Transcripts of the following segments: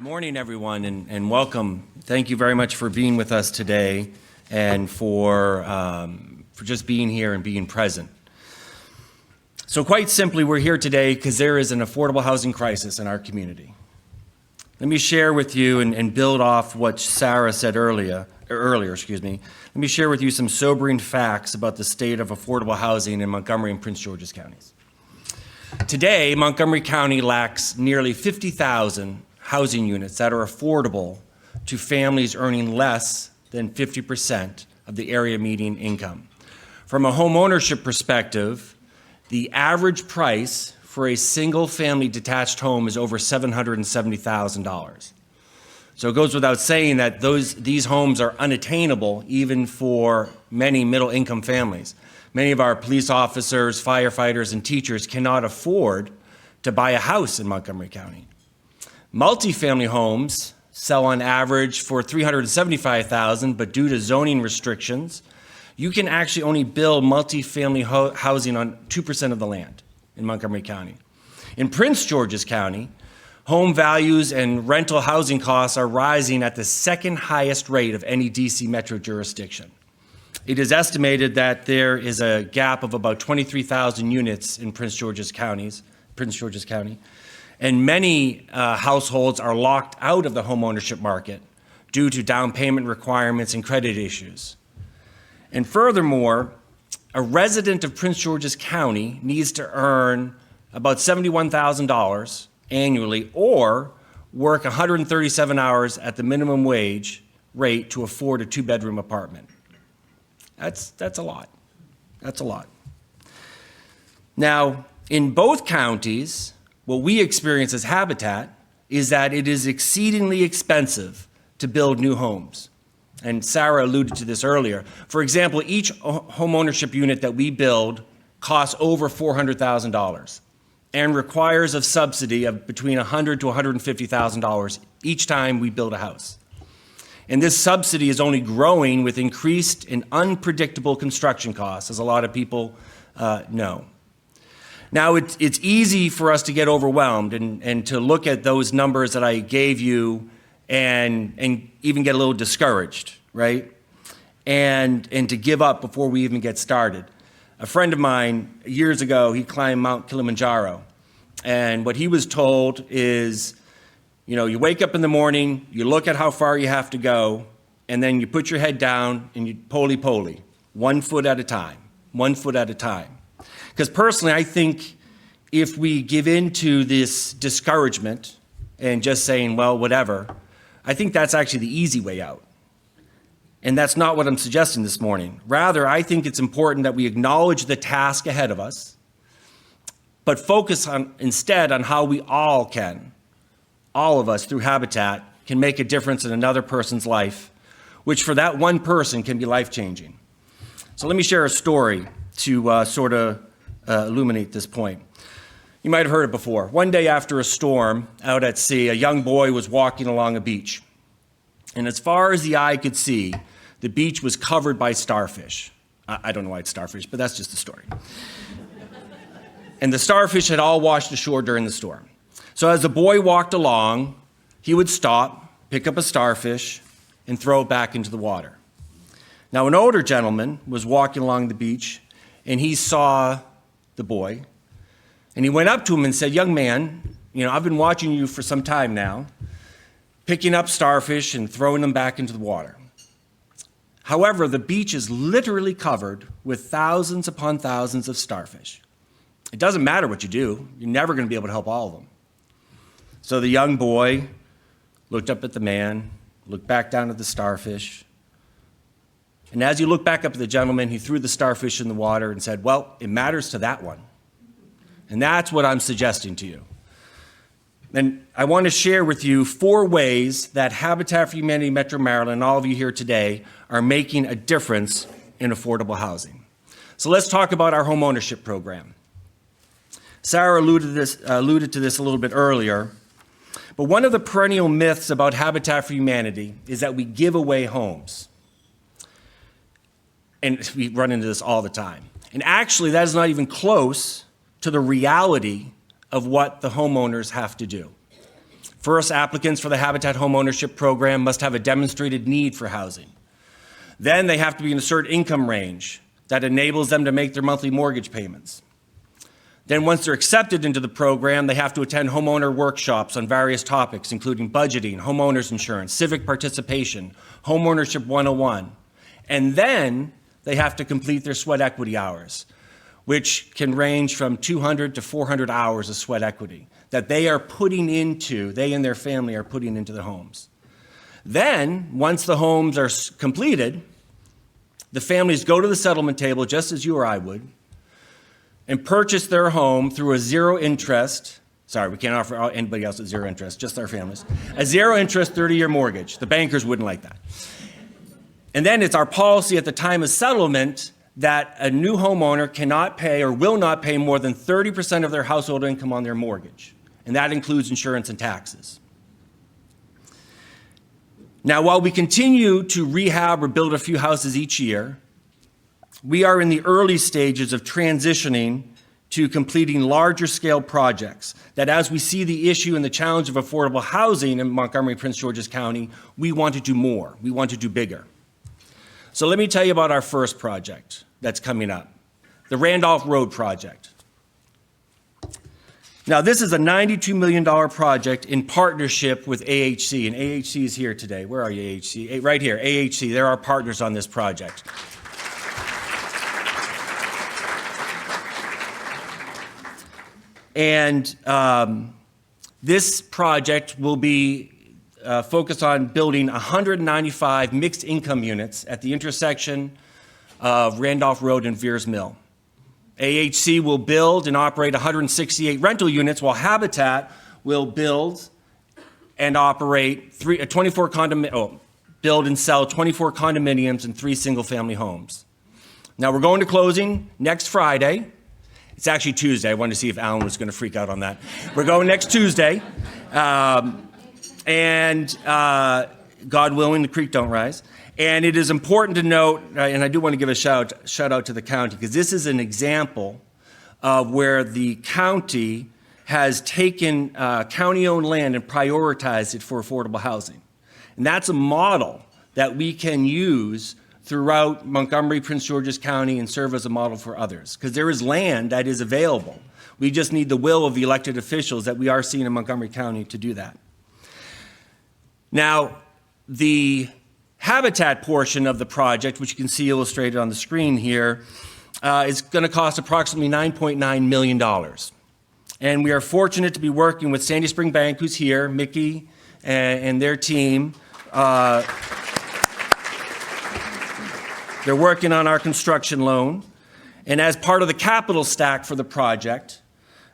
Morning, everyone, and welcome. Thank you very much for being with us today and for just being here and being present. So quite simply, we're here today because there is an affordable housing crisis in our community. Let me share with you and build off what Sarah said earlier. Let me share with you some sobering facts about the state of affordable housing in Montgomery and Prince George's counties. Today, Montgomery County lacks nearly 50,000 housing units that are affordable to families earning less than 50% of the area median income. From a home ownership perspective, the average price for a single-family detached home is over $770,000. So it goes without saying that these homes are unattainable even for many middle-income families. Many of our police officers, firefighters, and teachers cannot afford to buy a house in Montgomery County. Multifamily homes sell on average for $375,000, but due to zoning restrictions, you can actually only build multifamily housing on 2% of the land in Montgomery County. In Prince George's County, home values and rental housing costs are rising at the second highest rate of any DC metro jurisdiction. It is estimated that there is a gap of about 23,000 units in Prince George's County, and many households are locked out of the home ownership market due to down payment requirements and credit issues. And furthermore, a resident of Prince George's County needs to earn about $71,000 annually or work 137 hours at the minimum wage rate to afford a two-bedroom apartment. That's a lot. That's a lot. Now, in both counties, what we experience as Habitat is that it is exceedingly expensive to build new homes. And Sarah alluded to this earlier. For example, each home ownership unit that we build costs over $400,000 and requires a subsidy of between $100,000 to $150,000 each time we build a house. And this subsidy is only growing with increased and unpredictable construction costs, as a lot of people know. Now, it's easy for us to get overwhelmed and to look at those numbers that I gave you and even get a little discouraged, right? And to give up before we even get started. A friend of mine, years ago, he climbed Mount Kilimanjaro. And what he was told is, you know, you wake up in the morning, you look at how far you have to go, and then you put your head down and you poly-poly, 1 foot at a time, 1 foot at a time. Because personally, I think if we give in to this discouragement and just saying, well, whatever, I think that's actually the easy way out. And that's not what I'm suggesting this morning. Rather, I think it's important that we acknowledge the task ahead of us, but focus instead on how we all of us through Habitat, can make a difference in another person's life, which for that one person can be life-changing. So let me share a story to sort of illuminate this point. You might have heard it before. One day after a storm out at sea, a young boy was walking along a beach. And as far as the eye could see, the beach was covered by starfish. I don't know why it's starfish, but that's just the story. And the starfish had all washed ashore during the storm. So as the boy walked along, he would stop, pick up a starfish, and throw it back into the water. Now, an older gentleman was walking along the beach, and he saw the boy, and he went up to him and said, "Young man, you know, I've been watching you for some time now, picking up starfish and throwing them back into the water. However, the beach is literally covered with thousands upon thousands of starfish. It doesn't matter what you do, you're never going to be able to help all of them." So the young boy looked up at the man, looked back down at the starfish, and as he looked back up at the gentleman, he threw the starfish in the water and said, "Well, it matters to that one." And that's what I'm suggesting to you. And I want to share with you 4 ways that Habitat for Humanity Metro Maryland, and all of you here today, are making a difference in affordable housing. So let's talk about our home ownership program. Sarah alluded to this a little bit earlier, but one of the perennial myths about Habitat for Humanity is that we give away homes. And we run into this all the time. And actually, that is not even close to the reality of what the homeowners have to do. First, applicants for the Habitat Homeownership Program must have a demonstrated need for housing. Then they have to be in a certain income range that enables them to make their monthly mortgage payments. Then once they're accepted into the program, they have to attend homeowner workshops on various topics, including budgeting, homeowners insurance, civic participation, homeownership 101. And then they have to complete their sweat equity hours, which can range from 200 to 400 hours of sweat equity that they and their family are putting into the homes. Then, once the homes are completed, the families go to the settlement table, just as you or I would, and purchase their home through a zero interest, we can't offer anybody else at zero interest, just our families, a zero interest 30-year mortgage. The bankers wouldn't like that. And then it's our policy at the time of settlement that a new homeowner cannot pay or will not pay more than 30% of their household income on their mortgage. And that includes insurance and taxes. Now, while we continue to rehab or build a few houses each year, we are in the early stages of transitioning to completing larger scale projects that, as we see the issue and the challenge of affordable housing in Montgomery, Prince George's County, we want to do more. We want to do bigger. So let me tell you about our first project that's coming up, the Randolph Road project. Now, this is a $92 million project in partnership with AHC, and AHC is here today. Where are you, AHC? Right here, AHC. They're our partners on this project. And this project will be focused on building 195 mixed income units at the intersection of Randolph Road and Veers Mill. AHC will build and operate 168 rental units, while Habitat will build and operate build and sell 24 condominiums and 3 single-family homes. Now, we're going to closing next Friday. It's actually Tuesday. I wanted to see if Alan was going to freak out on that. We're going next Tuesday. And God willing, the creek don't rise. And it is important to note, and I do want to give a shout out to the county, because this is an example of where the county has taken county-owned land and prioritized it for affordable housing. And that's a model that we can use throughout Montgomery, Prince George's County, and serve as a model for others, because there is land that is available. We just need the will of the elected officials that we are seeing in Montgomery County to do that. Now, the Habitat portion of the project, which you can see illustrated on the screen here, is going to cost approximately $9.9 million. And we are fortunate to be working with Sandy Spring Bank, who's here, Mickey and their team. They're working on our construction loan. And as part of the capital stack for the project,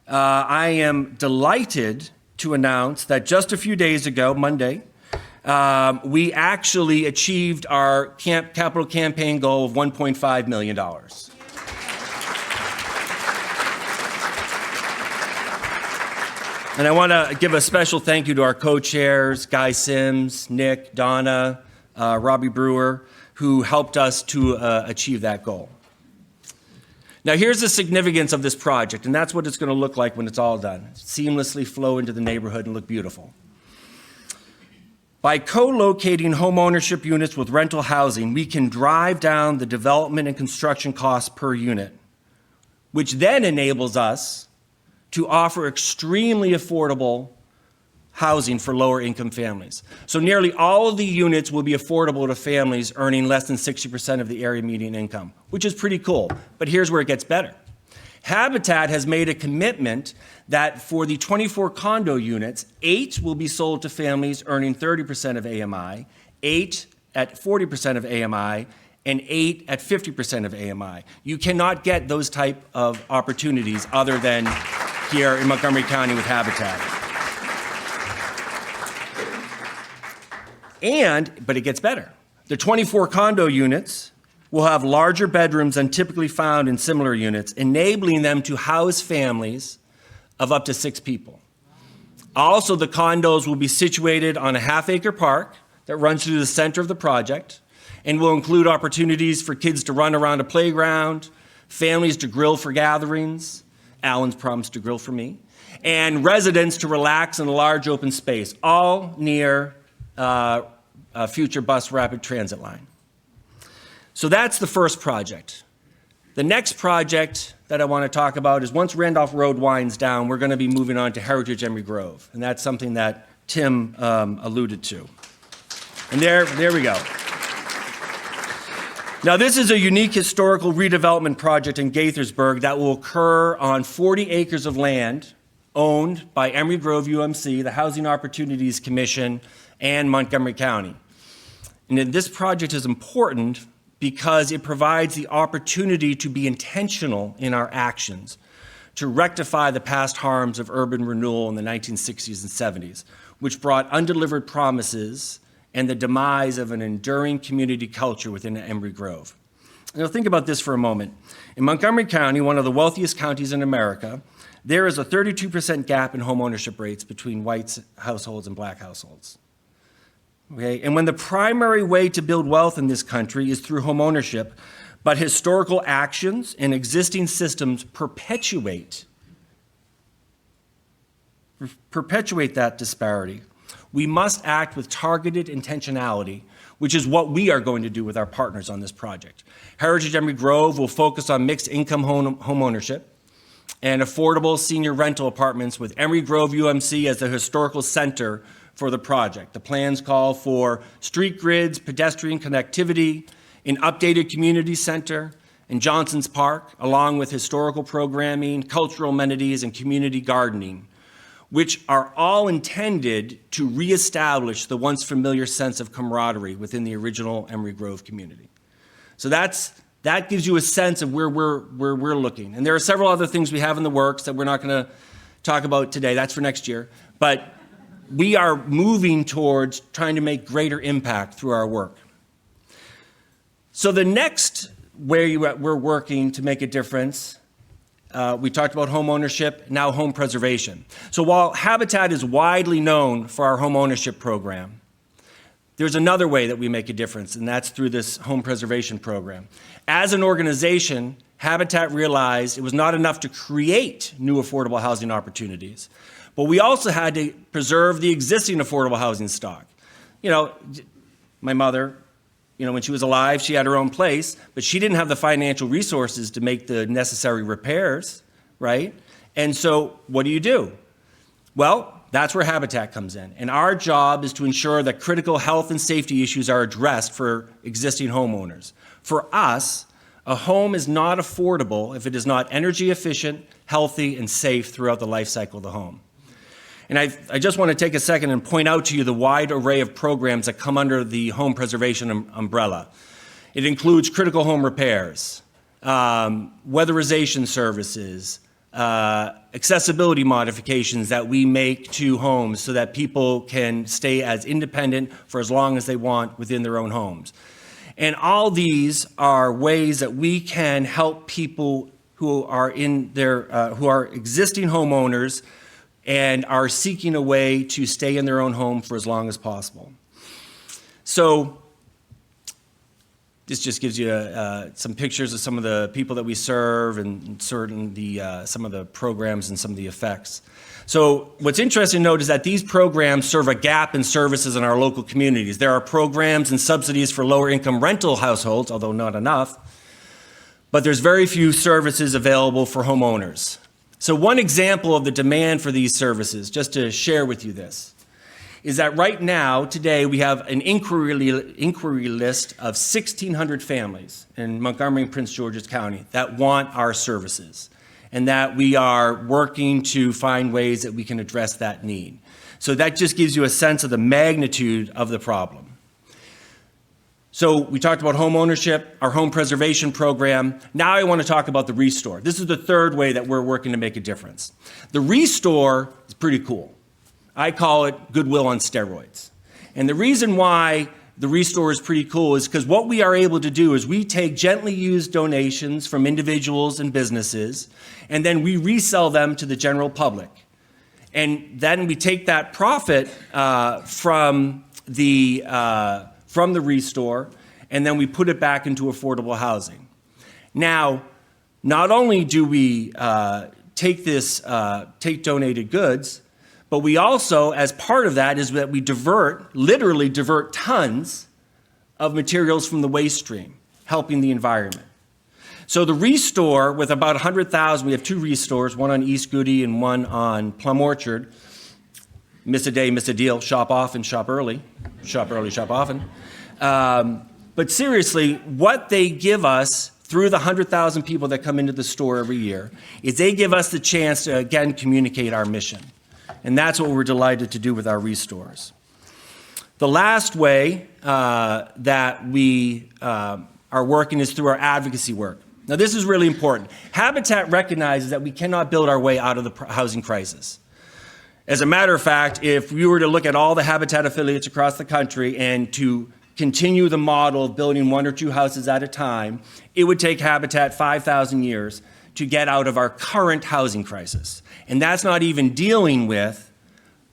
I am delighted to announce that just a few days ago, Monday, we actually achieved our capital campaign goal of $1.5 million. And I want to give a special thank you to our co-chairs, Guy Sims, Nick, Donna, Robbie Brewer, who helped us to achieve that goal. Now, here's the significance of this project, and that's what it's going to look like when it's all done. Seamlessly flow into the neighborhood and look beautiful. By co-locating home ownership units with rental housing, we can drive down the development and construction costs per unit, which then enables us to offer extremely affordable housing for lower income families. So nearly all of the units will be affordable to families earning less than 60% of the area median income, which is pretty cool. But here's where it gets better. Habitat has made a commitment that for the 24 condo units, 8 will be sold to families earning 30% of AMI, 8 at 40% of AMI, and 8 at 50% of AMI. You cannot get those type of opportunities other than here in Montgomery County with Habitat. But it gets better. The 24 condo units will have larger bedrooms than typically found in similar units, enabling them to house families of up to 6 people. Also, the condos will be situated on a half-acre park that runs through the center of the project and will include opportunities for kids to run around a playground, families to grill for gatherings, Alan's promised to grill for me, and residents to relax in a large open space, all near a future bus rapid transit line. So that's the first project. The next project that I want to talk about is once Randolph Road winds down, we're going to be moving on to Heritage Emery Grove, and that's something that Tim alluded to. And there we go. Now, this is a unique historical redevelopment project in Gaithersburg that will occur on 40 acres of land owned by Emery Grove UMC, the Housing Opportunities Commission, and Montgomery County. And this project is important because it provides the opportunity to be intentional in our actions, to rectify the past harms of urban renewal in the 1960s and 70s, which brought undelivered promises and the demise of an enduring community culture within Emery Grove. Now think about this for a moment. In Montgomery County, one of the wealthiest counties in America, there is a 32% gap in home ownership rates between white households and black households. Okay? And when the primary way to build wealth in this country is through home ownership, but historical actions and existing systems perpetuate that disparity, we must act with targeted intentionality, which is what we are going to do with our partners on this project. Heritage Emery Grove will focus on mixed income home ownership and affordable senior rental apartments with Emery Grove UMC as the historical center for the project. The plans call for street grids, pedestrian connectivity, an updated community center in Johnson's Park, along with historical programming, cultural amenities, and community gardening, which are all intended to reestablish the once familiar sense of camaraderie within the original Emery Grove community. So that gives you a sense of where we're looking. And there are several other things we have in the works that we're not going to talk about today. That's for next year. But we are moving towards trying to make greater impact through our work. So the next way we're working to make a difference, we talked about home ownership, now home preservation. So while Habitat is widely known for our home ownership program, there's another way that we make a difference, and that's through this home preservation program. As an organization, Habitat realized it was not enough to create new affordable housing opportunities, but we also had to preserve the existing affordable housing stock. You know, my mother, when she was alive, she had her own place, but she didn't have the financial resources to make the necessary repairs, right? And so what do? Well, that's where Habitat comes in. And our job is to ensure that critical health and safety issues are addressed for existing homeowners. For us, a home is not affordable if it is not energy efficient, healthy, and safe throughout the life cycle of the home. And I just want to take a second and point out to you the wide array of programs that come under the home preservation umbrella. It includes critical home repairs, weatherization services, accessibility modifications that we make to homes so that people can stay as independent for as long as they want within their own homes. And all these are ways that we can help people who are who are existing homeowners and are seeking a way to stay in their own home for as long as possible. So this just gives you some pictures of some of the people that we serve and some of the programs and some of the effects. So what's interesting to note is that these programs serve a gap in services in our local communities. There are programs and subsidies for lower income rental households, although not enough, but there's very few services available for homeowners. So one example of the demand for these services, just to share with you this, is that right now, today, we have an inquiry list of 1,600 families in Montgomery and Prince George's County that want our services, and that we are working to find ways that we can address that need. So that just gives you a sense of the magnitude of the problem. So we talked about home ownership, our home preservation program. Now I want to talk about the Restore. This is the third way that we're working to make a difference. The Restore is pretty cool. I call it goodwill on steroids. And the reason why the Restore is pretty cool is because what we are able to do is we take gently used donations from individuals and businesses, and then we resell them to the general public. And then we take that profit from the Restore, and then we put it back into affordable housing. Now, not only do we take donated goods, but we also, as part of that, is that we literally divert tons of materials from the waste stream, helping the environment. So the Restore, with about 100,000, we have 2 Restores, one on East Goody and one on Plum Orchard. Miss a day, miss a deal, shop often, shop early. Shop early, shop often. But seriously, what they give us through the 100,000 people that come into the store every year is they give us the chance to, again, communicate our mission. And that's what we're delighted to do with our Restores. The last way that we are working is through our advocacy work. Now, this is really important. Habitat recognizes that we cannot build our way out of the housing crisis. As a matter of fact, if we were to look at all the Habitat affiliates across the country and to continue the model of building 1 or 2 houses at a time, it would take Habitat 5,000 years to get out of our current housing crisis. And that's not even dealing with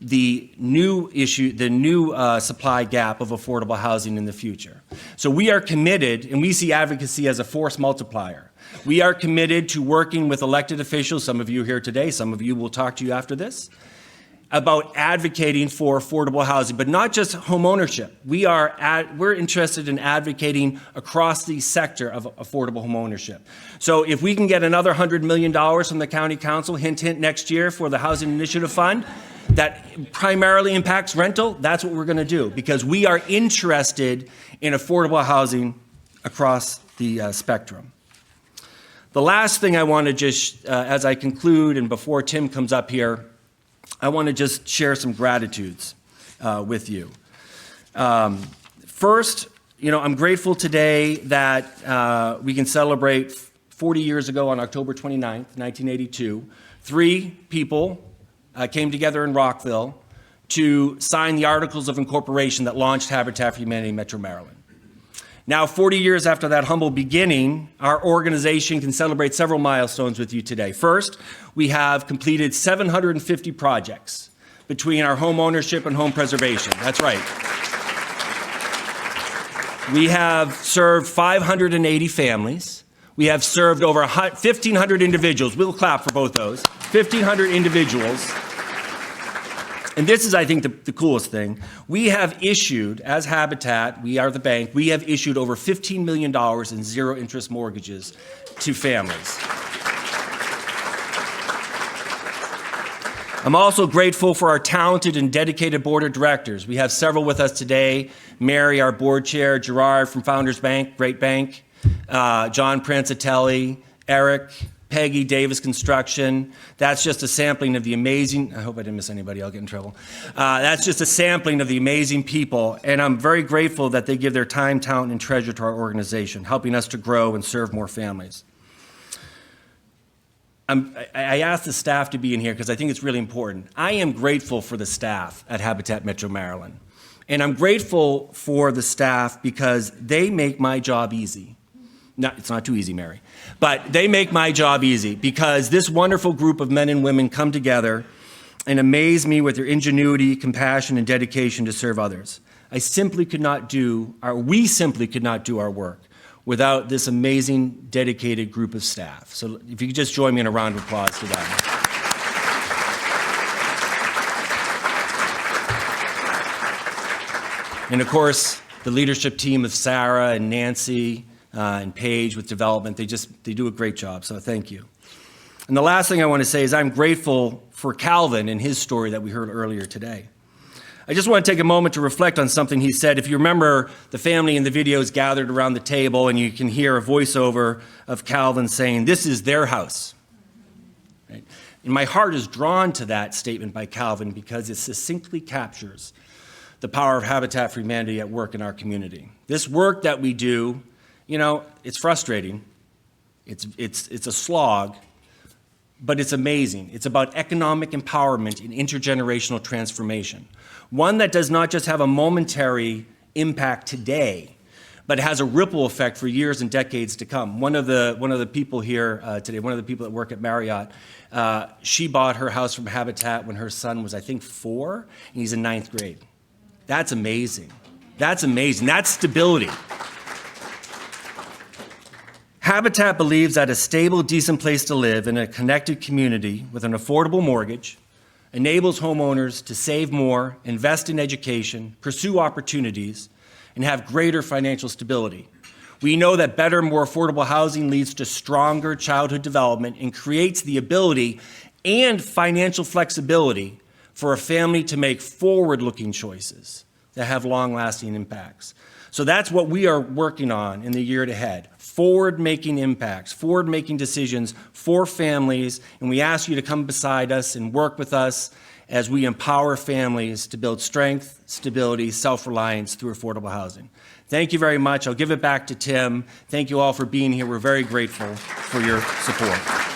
the new issue, the new supply gap of affordable housing in the future. So we are committed, and we see advocacy as a force multiplier. We are committed to working with elected officials, some of you here today, some of you will talk to you after this, about advocating for affordable housing, but not just home ownership. We're interested in advocating across the sector of affordable home ownership. So if we can get another $100 million from the County Council, hint, hint, next year for the Housing Initiative Fund, that primarily impacts rental, that's what we're going to do, because we are interested in affordable housing across the spectrum. The last thing I want to just, as I conclude and before Tim comes up here, I want to just share some gratitudes with you. First, I'm grateful today that we can celebrate 40 years ago on October 29th, 1982, 3 people came together in Rockville to sign the Articles of Incorporation that launched Habitat for Humanity in Metro Maryland. Now, 40 years after that humble beginning, our organization can celebrate several milestones with you today. First, we have completed 750 projects between our home ownership and home preservation. That's right. We have served 580 families. We have served over 1,500 individuals. We'll clap for both those. 1,500 individuals. And this is, I think, the coolest thing. We have issued, as Habitat, we are the bank, we have issued over $15 million in zero-interest mortgages to families. I'm also grateful for our talented and dedicated board of directors. We have several with us today. Mary, our board chair, Gerard from Founders Bank, great bank, John Prancatelli, Eric, Peggy, Davis Construction. That's just a sampling of the amazing, I hope I didn't miss anybody, I'll get in trouble. That's just a sampling of the amazing people, and I'm very grateful that they give their time, talent, and treasure to our organization, helping us to grow and serve more families. I asked the staff to be in here because I think it's really important. I am grateful for the staff at Habitat Metro Maryland, and I'm grateful for the staff because they make my job easy. No, it's not too easy, Mary. But they make my job easy because this wonderful group of men and women come together and amaze me with their ingenuity, compassion, and dedication to serve others. We simply could not do our work without this amazing, dedicated group of staff. So if you could just join me in a round of applause to them. And of course, the leadership team of Sarah and Nancy, and Paige with development, they do a great job, so thank you. And the last thing I want to say is I'm grateful for Calvin and his story that we heard earlier today. I just want to take a moment to reflect on something he said. If you remember, the family in the video is gathered around the table, and you can hear a voiceover of Calvin saying, "This is their house." Right? And my heart is drawn to that statement by Calvin because it succinctly captures the power of Habitat for Humanity at work in our community. This work that we do, it's frustrating, it's a slog, but it's amazing. It's about economic empowerment and intergenerational transformation. One that does not just have a momentary impact today, but has a ripple effect for years and decades to come. One of the people here today, one of the people that work at Marriott, she bought her house from Habitat when her son was, I think, 4, and he's in 9th grade. That's amazing. That's amazing. That's stability. Habitat believes that a stable, decent place to live in a connected community with an affordable mortgage enables homeowners to save more, invest in education, pursue opportunities, and have greater financial stability. We know that better, more affordable housing leads to stronger childhood development and creates the ability and financial flexibility for a family to make forward-looking choices that have long-lasting impacts. So that's what we are working on in the year ahead, forward-making impacts, forward-making decisions for families, and we ask you to come beside us and work with us as we empower families to build strength, stability, self-reliance through affordable housing. Thank you very much. I'll give it back to Tim. Thank you all for being here. We're very grateful for your support.